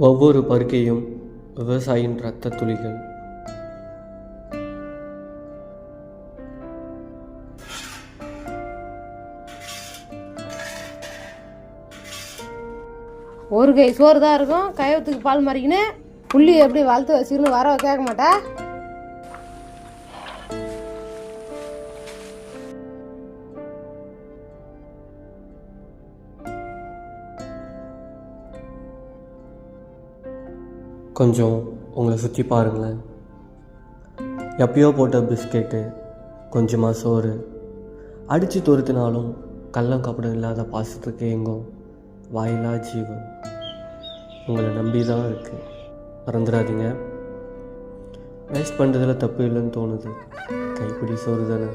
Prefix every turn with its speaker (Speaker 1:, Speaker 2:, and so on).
Speaker 1: ஒவ்வொரு பருக்கையும் விவசாயியின் இரத்த துளிகள்.
Speaker 2: ஒரு கை சோறு தான் இருக்கும், கையத்துக்கு பால் மாறிக்கின்னு புள்ளி எப்படி வளர்த்து வச்சுக்கணும் வர கேட்க மாட்டா.
Speaker 1: கொஞ்சம் உங்களை சுற்றி பாருங்களேன். எப்பயோ போட்ட பிஸ்கெட்டு, கொஞ்சமாக சோறு, அடித்து துருத்தினாலும் கள்ளம் கப்படம் இல்லாத பாசத்துக்கு எங்கும் வாயிலா ஜீவன் உங்களை நம்பி தான் இருக்குது. மறந்துடாதீங்க. வேஸ்ட் பண்ணுறதுல தப்பு இல்லைன்னு தோணுது. கைப்பிடி சோறு தானே.